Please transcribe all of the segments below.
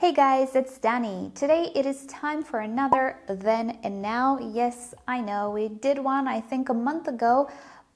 Hey guys, it's Danny. Today it is time for another Then and Now. Yes, I know we did one I think a month ago,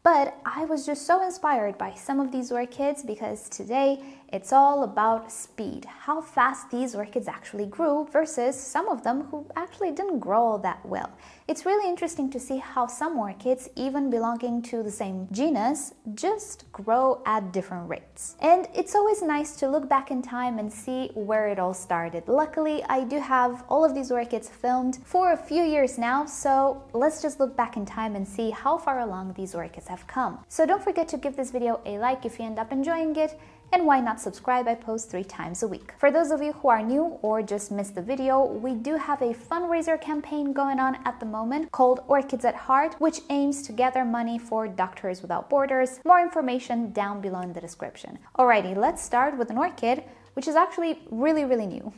but I was just so inspired by some of these orchids because today it's all about speed, how fast these orchids actually grew versus some of them who actually didn't grow all that well. It's really interesting to see how some orchids, even belonging to the same genus, just grow at different rates. And it's always nice to look back in time and see where it all started. Luckily, I do have all of these orchids filmed for a few years now, so let's just look back in time and see how far along these orchids have come. So don't forget to give this video a like if you end up enjoying it, and why not subscribe? I post 3 times a week. For those of you who are new or just missed the video, we do have a fundraiser campaign going on at the moment called Orchids at Heart, which aims to gather money for Doctors Without Borders. More information down below in the description. Alrighty, let's start with an orchid, which is actually really new.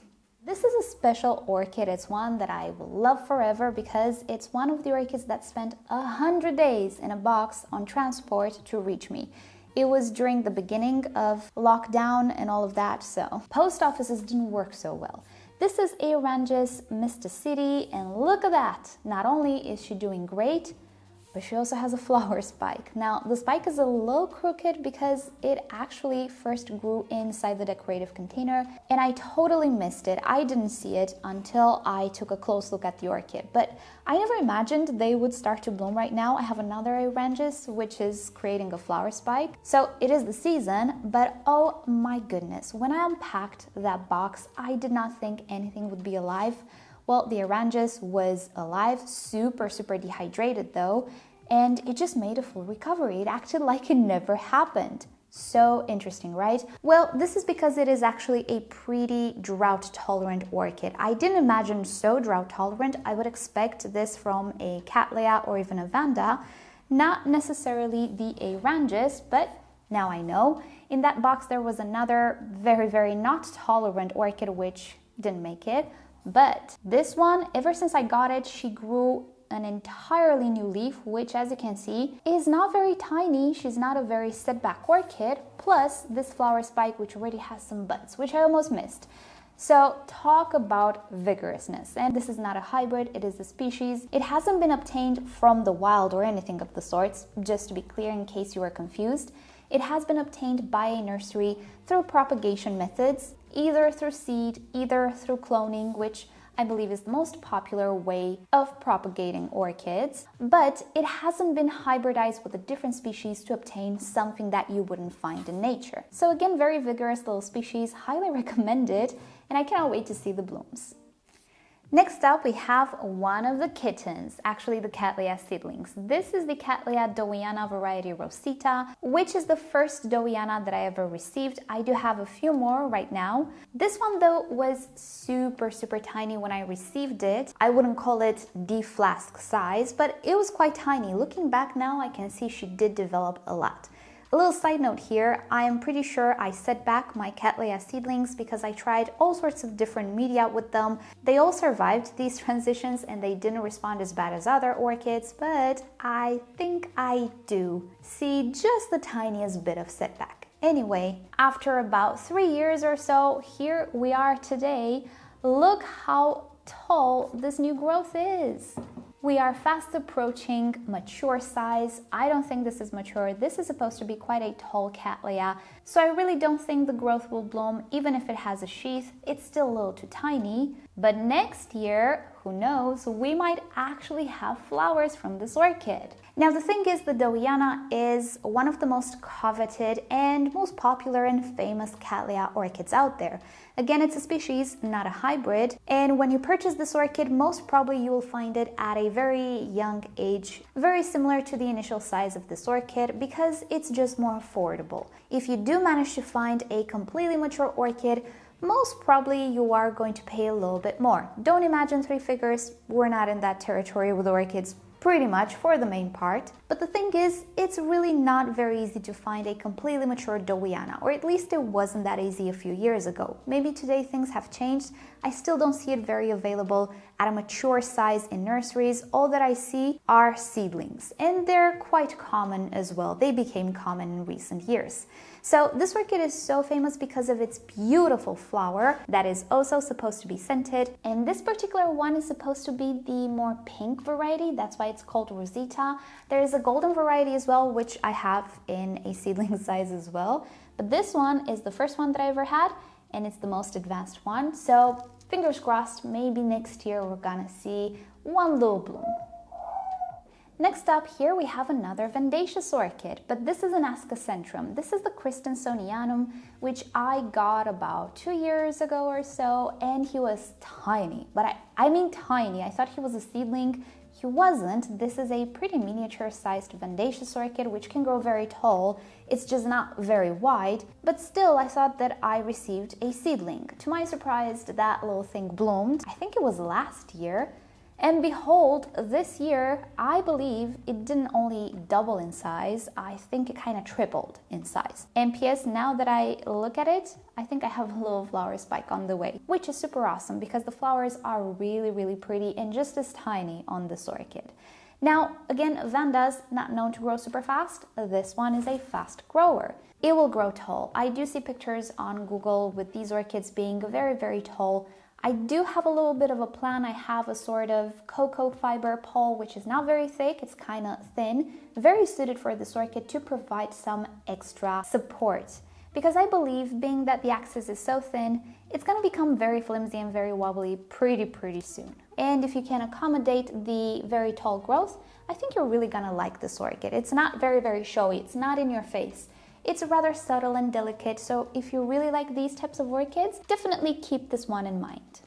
This is a special orchid. It's one that I will love forever because it's one of the orchids that spent 100 days in a box on transport to reach me. It was during the beginning of lockdown and all of that, so post offices didn't work so well. This is Aerangis mystacidii, and look at that! Not only is she doing great, but she also has a flower spike. Now, the spike is a little crooked because it actually first grew inside the decorative container, and I totally missed it. I didn't see it until I took a close look at the orchid, but I never imagined they would start to bloom right now. I have another Aerangis, which is creating a flower spike. So it is the season, but oh my goodness, when I unpacked that box, I did not think anything would be alive. Well, the Aerangis was alive, super dehydrated though, and it just made a full recovery. It acted like it never happened. So interesting, right? Well, this is because it is actually a pretty drought-tolerant orchid. I didn't imagine so drought-tolerant. I would expect this from a Cattleya or even a Vanda, not necessarily the Aerangis, but now I know. In that box there was another very not tolerant orchid which didn't make it. But this one, ever since I got it, she grew an entirely new leaf, which as you can see is not very tiny. She's not a very setback orchid, plus this flower spike which already has some buds, which I almost missed. So talk about vigorousness. And this is not a hybrid, it is a species. It hasn't been obtained from the wild or anything of the sorts, just to be clear in case you are confused. It has been obtained by a nursery through propagation methods, either through seed, either through cloning, which I believe is the most popular way of propagating orchids, but it hasn't been hybridized with a different species to obtain something that you wouldn't find in nature. So again, very vigorous little species, highly recommended, and I cannot wait to see the blooms. Next up, we have one of the kittens, actually the Cattleya seedlings. This is the Cattleya dowiana variety Rosita, which is the first dowiana that I ever received. I do have a few more right now. This one though was super tiny when I received it. I wouldn't call it the flask size, but it was quite tiny. Looking back now, I can see she did develop a lot. A little side note here, I am pretty sure I set back my Cattleya seedlings because I tried all sorts of different media with them. They all survived these transitions and they didn't respond as bad as other orchids, but I think I do see just the tiniest bit of setback. Anyway, after about 3 years or so, here we are today. Look how tall this new growth is. We are fast approaching mature size. I don't think this is mature. This is supposed to be quite a tall Cattleya, so I really don't think the growth will bloom. Even if it has a sheath, it's still a little too tiny. But next year, who knows, we might actually have flowers from this orchid. Now the thing is, the dowiana is one of the most coveted and most popular and famous Cattleya orchids out there. Again, it's a species, not a hybrid, and when you purchase this orchid, most probably you will find it at a very young age, very similar to the initial size of this orchid because it's just more affordable. If you do manage to find a completely mature orchid, most probably you are going to pay a little bit more. Don't imagine 3 figures, we're not in that territory with orchids pretty much for the main part. But the thing is, it's really not very easy to find a completely mature dowiana, or at least it wasn't that easy a few years ago. Maybe today things have changed. I still don't see it very available at a mature size in nurseries, all that I see are seedlings, and they're quite common as well. They became common in recent years. So this orchid is so famous because of its beautiful flower that is also supposed to be scented, and this particular one is supposed to be the more pink variety. That's why it's called Rosita. There is a golden variety as well, which I have in a seedling size as well, but this one is the first one that I ever had, and it's the most advanced one. So fingers crossed, maybe next year we're gonna see one little bloom. Next up here we have another Vandaceous orchid, but this is an Ascocentrum. This is the christensonianum, which I got about 2 years ago or so, and he was tiny, but I mean tiny. I thought he was a seedling. He wasn't. This is a pretty miniature sized Vandaceous orchid which can grow very tall. It's just not very wide, but still I thought that I received a seedling. To my surprise, that little thing bloomed. I think it was last year. And behold, this year, I believe it didn't only double in size, I think it kind of tripled in size. And PS, now that I look at it, I think I have a little flower spike on the way, which is super awesome because the flowers are really, really pretty and just as tiny on this orchid. Now, again, Vanda's not known to grow super fast. This one is a fast grower. It will grow tall. I do see pictures on Google with these orchids being very, very tall. I do have a little bit of a plan. I have a sort of cocoa fiber pole, which is not very thick, it's kind of thin, very suited for this orchid to provide some extra support. Because I believe, being that the axis is so thin, it's going to become very flimsy and very wobbly pretty soon. And if you can accommodate the very tall growth, I think you're really going to like this orchid. It's not very showy, it's not in your face. It's rather subtle and delicate, so if you really like these types of orchids, definitely keep this one in mind.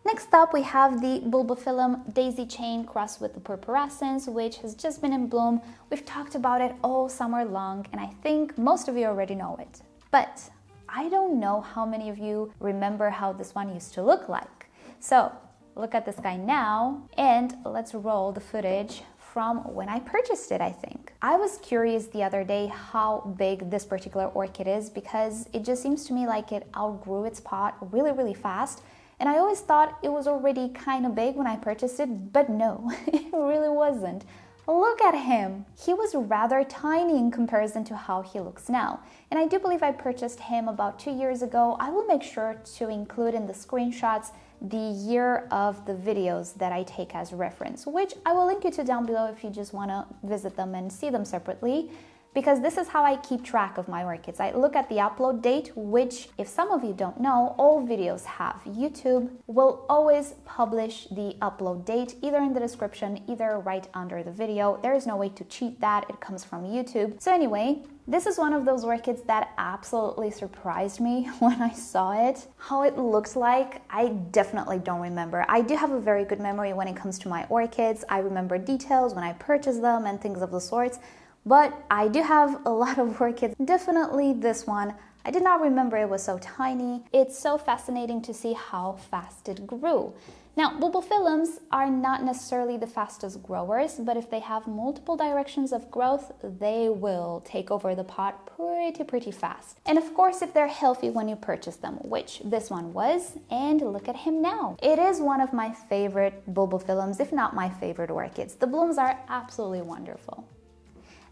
Next up, we have the Bulbophyllum Daisy Chain crossed with the purpurascens, which has just been in bloom. We've talked about it all summer long, and I think most of you already know it. But I don't know how many of you remember how this one used to look like. So look at this guy now, and let's roll the footage from when I purchased it, I think. I was curious the other day how big this particular orchid is because it just seems to me like it outgrew its pot really fast. And I always thought it was already kind of big when I purchased it, but no, it really wasn't. Look at him. He was rather tiny in comparison to how he looks now. And I do believe I purchased him about 2 years ago. I will make sure to include in the screenshots the year of the videos that I take as reference, which I will link you to down below if you just want to visit them and see them separately, because this is how I keep track of my orchids. I look at the upload date, which, if some of you don't know, all videos have. YouTube will always publish the upload date either in the description, either right under the video. There is no way to cheat that, it comes from YouTube. So anyway, this is one of those orchids that absolutely surprised me when I saw it. How it looks like, I definitely don't remember. I do have a very good memory when it comes to my orchids. I remember details when I purchased them and things of the sorts. But I do have a lot of orchids, definitely this one. I did not remember it was so tiny. It's so fascinating to see how fast it grew. Now, bulbophyllums are not necessarily the fastest growers, but if they have multiple directions of growth, they will take over the pot pretty fast. And of course, if they're healthy when you purchase them, which this one was, and look at him now. It is one of my favorite bulbophyllums, if not my favorite orchids. The blooms are absolutely wonderful.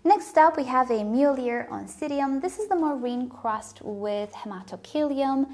Next up, we have a Mulier Oncidium. This is the Maureen crossed with haematochilum,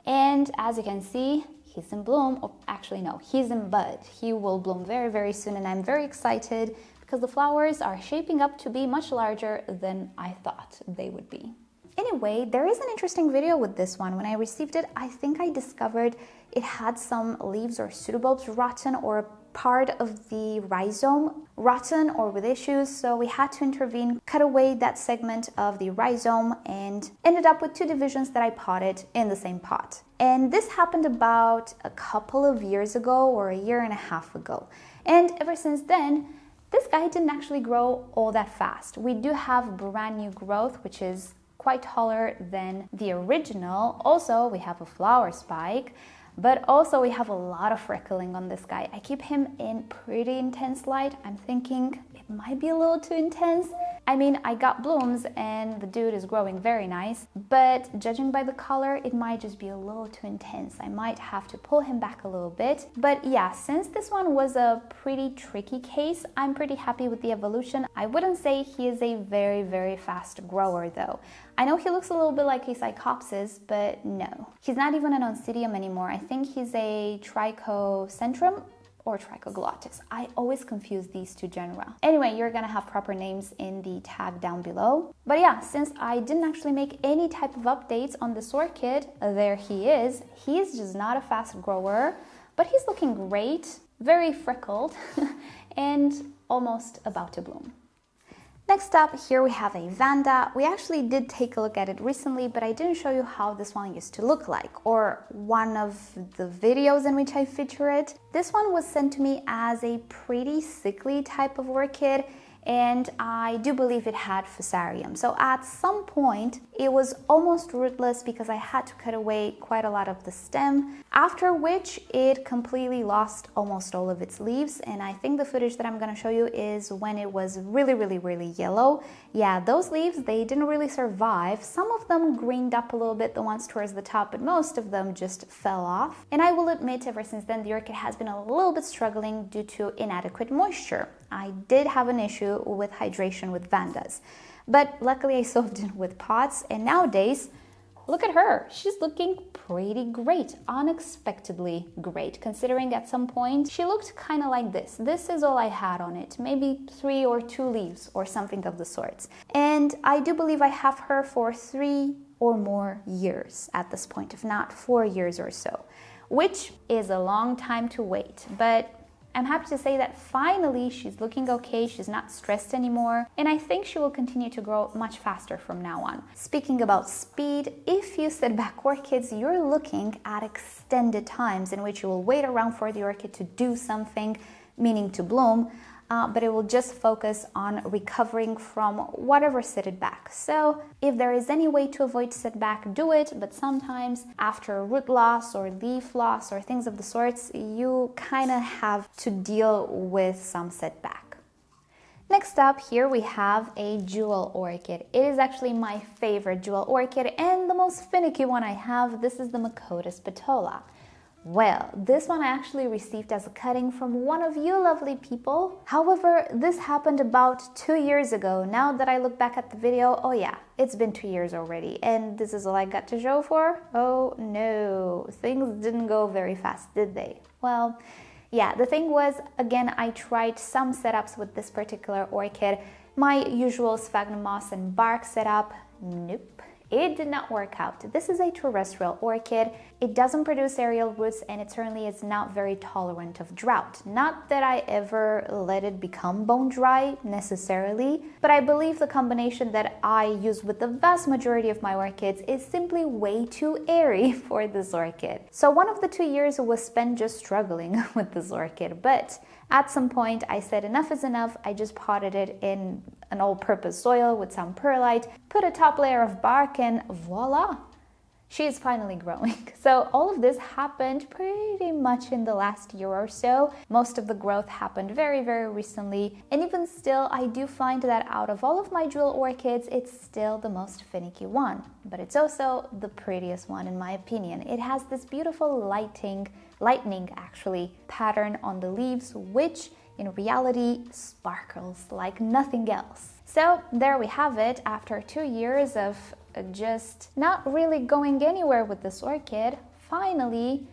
and as you can see, he's in bloom. Or actually no, he's in bud. He will bloom very soon, and I'm very excited because the flowers are shaping up to be much larger than I thought they would be. Anyway, there is an interesting video with this one. When I received it, I think I discovered it had some leaves or pseudobulbs rotten, or part of the rhizome rotten or with issues, so we had to intervene, cut away that segment of the rhizome, and ended up with 2 divisions that I potted in the same pot. And this happened about a couple of years ago, or a year and a half ago. And ever since then, this guy didn't actually grow all that fast. We do have brand new growth, which is quite taller than the original. Also, we have a flower spike, but also we have a lot of freckling on this guy. I keep him in pretty intense light. I'm thinking it might be a little too intense. I mean, I got blooms and the dude is growing very nice, but judging by the color, it might just be a little too intense. I might have to pull him back a little bit. But yeah, since this one was a pretty tricky case, I'm pretty happy with the evolution. I wouldn't say he is a very, very fast grower though. I know he looks a little bit like a Cycopsis, but no. He's not even an Oncidium anymore. I think he's a Trichocentrum or Trichoglottis. I always confuse these two genera. Anyway, you're gonna have proper names in the tag down below. But yeah, since I didn't actually make any type of updates on this orchid, there he is. He is just not a fast grower, but he's looking great, very freckled, and almost about to bloom. Next up, here we have a Vanda. We actually did take a look at it recently, but I didn't show you how this one used to look like, or one of the videos in which I feature it. This one was sent to me as a pretty sickly type of orchid, and I do believe it had fusarium. So at some point, it was almost rootless because I had to cut away quite a lot of the stem, after which it completely lost almost all of its leaves. And I think the footage that I'm gonna show you is when it was really yellow. Yeah, those leaves, they didn't really survive. Some of them greened up a little bit, the ones towards the top, but most of them just fell off. And I will admit, ever since then, the orchid has been a little bit struggling due to inadequate moisture. I did have an issue with hydration with Vandas, but luckily I solved it with pots, and nowadays, look at her. She's looking pretty great, unexpectedly great, considering at some point she looked kind of like this. This is all I had on it, maybe 3 or 2 leaves or something of the sorts. And I do believe I have her for 3 or more years at this point, if not 4 years or so, which is a long time to wait. But I'm happy to say that finally she's looking okay, she's not stressed anymore, and I think she will continue to grow much faster from now on. Speaking about speed, if you set back orchids, you're looking at extended times in which you will wait around for the orchid to do something, meaning to bloom, but it will just focus on recovering from whatever set it back. So if there is any way to avoid setback, do it, but sometimes after root loss or leaf loss or things of the sorts, you kind of have to deal with some setback. Next up, here we have a jewel orchid. It is actually my favorite jewel orchid and the most finicky one I have. This is the Macodes petola. Well, this one I actually received as a cutting from one of you lovely people. However, this happened about 2 years ago. Now that I look back at the video, oh yeah, it's been 2 years already. And this is all I got to show for? Oh no, things didn't go very fast, did they? Well, yeah, the thing was, again, I tried some setups with this particular orchid. My usual sphagnum moss and bark setup, nope. It did not work out. This is a terrestrial orchid. It doesn't produce aerial roots, and it certainly is not very tolerant of drought. Not that I ever let it become bone dry necessarily, but I believe the combination that I use with the vast majority of my orchids is simply way too airy for this orchid. So one of the 2 years was spent just struggling with this orchid, but at some point I said enough is enough. I just potted it in an all-purpose soil with some perlite, put a top layer of bark, and voila, she is finally growing. So all of this happened pretty much in the last year or so. Most of the growth happened very recently, and even still, I do find that out of all of my jewel orchids, it's still the most finicky one, but it's also the prettiest one in my opinion. It has this beautiful lightning actually pattern on the leaves, which in reality sparkles like nothing else. So there we have it. After 2 years of just not really going anywhere with this orchid, finally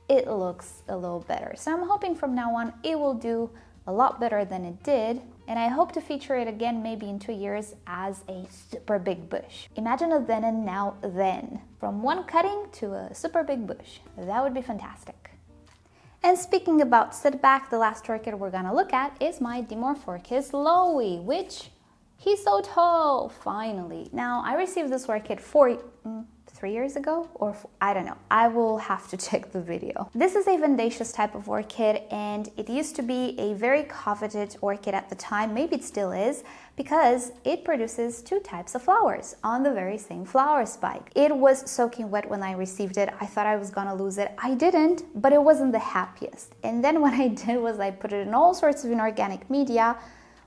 it looks a little better. So I'm hoping from now on it will do a lot better than it did, and I hope to feature it again maybe in 2 years as a super big bush. Imagine a then and now then, from one cutting to a super big bush. That would be fantastic. And speaking about setback, the last orchid we're gonna look at is my Dimorphorchis lowii, which he's so tall, finally. Now, I received this orchid 3 years ago, or I don't know. I will have to check the video. This is a vivacious type of orchid, and it used to be a very coveted orchid at the time. Maybe it still is, because it produces 2 types of flowers on the very same flower spike. It was soaking wet when I received it. I thought I was gonna lose it. I didn't, but it wasn't the happiest. And then what I did was I put it in all sorts of inorganic media,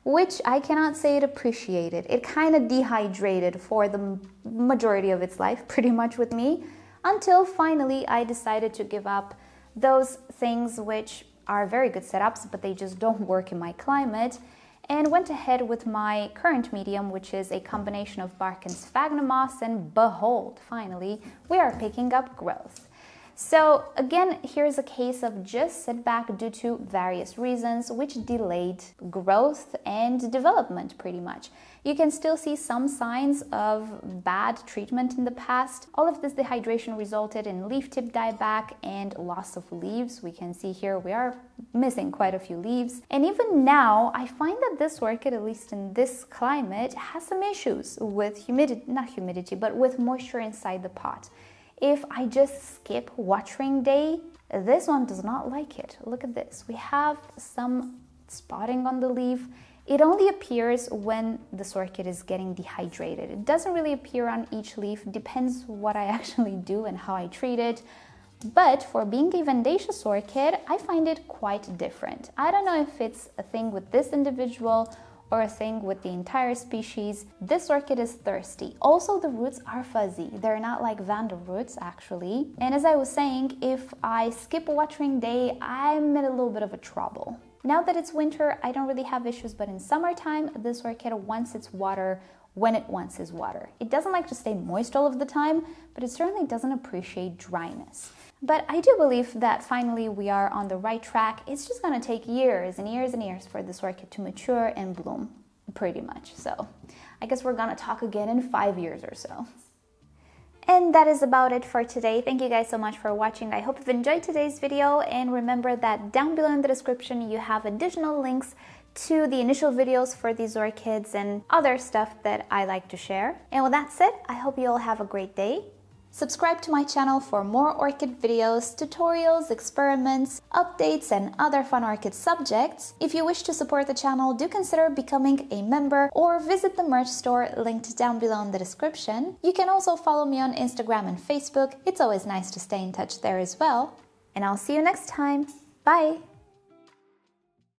which I cannot say it appreciated. It kind of dehydrated for the majority of its life, pretty much with me, until finally I decided to give up those things which are very good setups, but they just don't work in my climate, and went ahead with my current medium, which is a combination of bark and sphagnum moss, and behold, finally, we are picking up growth. So again, here's a case of just setback due to various reasons which delayed growth and development pretty much. You can still see some signs of bad treatment in the past. All of this dehydration resulted in leaf tip dieback and loss of leaves. We can see here we are missing quite a few leaves. And even now, I find that this orchid, at least in this climate, has some issues with but with moisture inside the pot. If I just skip watering day, this one does not like it. Look at this. We have some spotting on the leaf. It only appears when this orchid is getting dehydrated. It doesn't really appear on each leaf. Depends what I actually do and how I treat it. But for being a vivacious orchid, I find it quite different. I don't know if it's a thing with this individual or a thing with the entire species. This orchid is thirsty. Also, the roots are fuzzy. They're not like Vanda roots, actually. And as I was saying, if I skip a watering day, I'm in a little bit of a trouble. Now that it's winter, I don't really have issues, but in summertime, this orchid wants its water when it wants its water. It doesn't like to stay moist all of the time, but it certainly doesn't appreciate dryness. But I do believe that finally we are on the right track. It's just gonna take years and years and years for this orchid to mature and bloom, pretty much. So I guess we're gonna talk again in 5 years or so. And that is about it for today. Thank you guys so much for watching. I hope you've enjoyed today's video, and remember that down below in the description you have additional links to the initial videos for these orchids and other stuff that I like to share. And with that said, I hope you all have a great day. Subscribe to my channel for more orchid videos, tutorials, experiments, updates, and other fun orchid subjects. If you wish to support the channel, do consider becoming a member or visit the merch store linked down below in the description. You can also follow me on Instagram and Facebook. It's always nice to stay in touch there as well. And I'll see you next time. Bye!